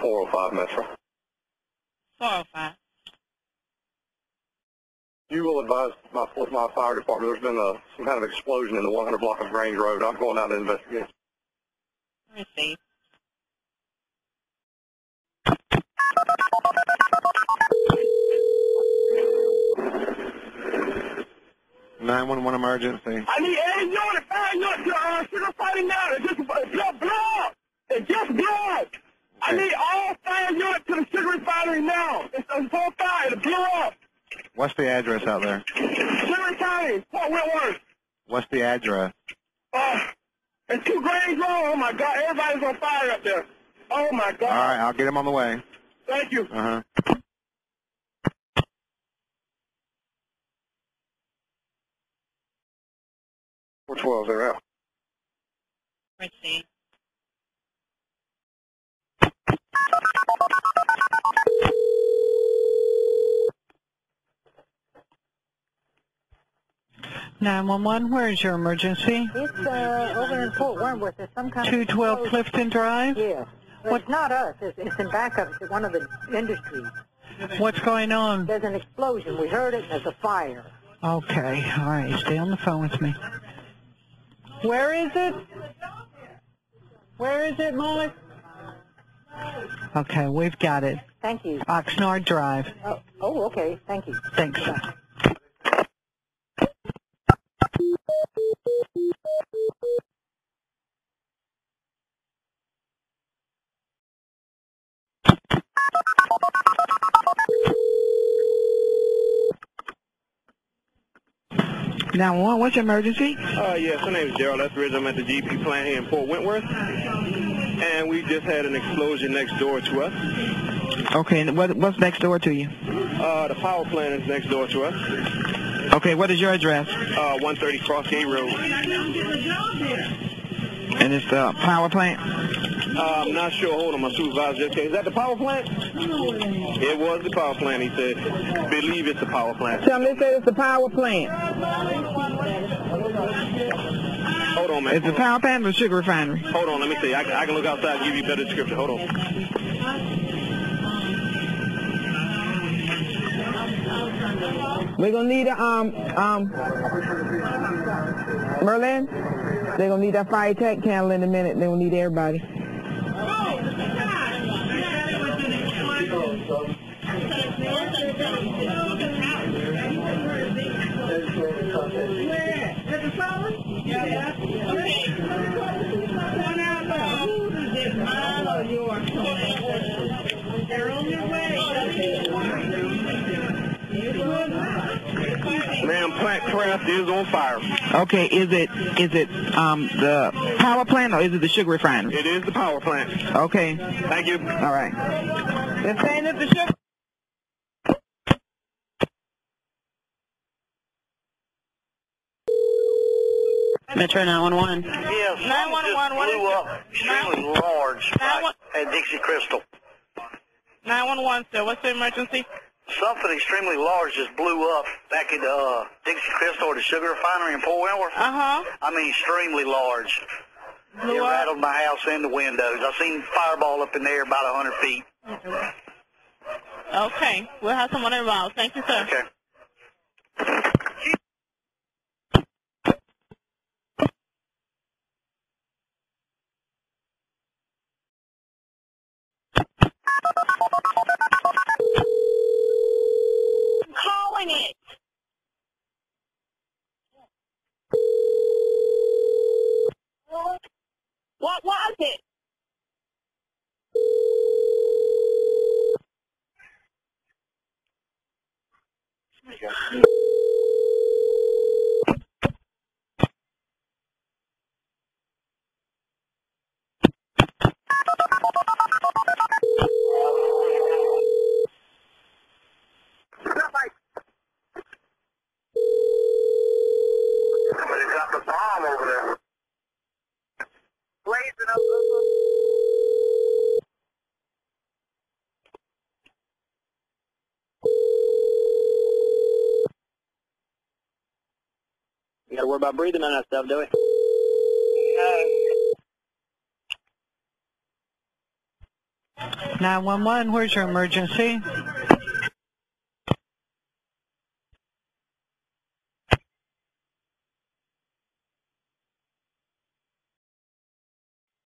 405 Metro. 405. You will advise my fire department there's been some kind of explosion in the 100 block of Grange Road. I'm going out to investigate. Let me see. (911) emergency. I need 8 units, 5 units to Sugar fighting now. It just blew up. It just blew up. Okay. I need all 5 units to the Sugar refinery now. It's on 4-5. It blew up. What's the address out there? Sugar refinery, Fort Whitworth. What's the address? It's 2 Grange Road. Oh my God, everybody's on fire up there. Oh my God. All right, I'll get him on the way. Thank you. 412, they're out. Let's see. (911), where is your emergency? It's over in Fort Wormwood. There's some kind 212 of Clifton Drive? Yes. Well, it's not us. It's in back of one of the industries. What's going on? There's an explosion. We heard it, and there's a fire. Okay, all right. Stay on the phone with me. Where is it? Where is it, Molly? Okay, we've got it. Thank you. Oxnard Drive. Oh, okay. Thank you. Thanks. Now, what's your emergency? Yes, my name is Gerald Etheridge. I'm at the GP plant here in Fort Wentworth. And we just had an explosion next door to us. Okay, and what's next door to you? The power plant is next door to us. Okay, what is your address? 130 Crossgate Road. And it's the power plant? I'm not sure. Hold on, my supervisor just came. Is that the power plant? It was the power plant, he said. Believe it's the power plant. Tell me they said it's the power plant. Hold on, man. It's the power plant or the sugar refinery? Hold on, let me see. I can look outside and give you a better description. Hold on. We're gonna need Merlin. They're gonna need that fire attack candle in a minute. They will need everybody. Ma'am, plant craft is on fire. Okay, is it the power plant or is it the sugar refinery? It is the power plant. Okay. Thank you. All right. They're saying it's the sugar. Metro 911. Yes, 911, what is blew up extremely large at Dixie Crystal. 911, sir. What's the emergency? Something extremely large just blew up back at Dixie Crystal or the sugar refinery in Fort Wentworth. Uh-huh. I mean, extremely large. Blew it up? rattled my house and the windows. I seen fireball up in there about 100 feet. Okay. We'll have someone involved. Thank you, sir. Okay. Calling it. What was it? They got the bomb over there. Blazing up. You got to worry about breathing on that stuff, do we? No. 911, where's your emergency?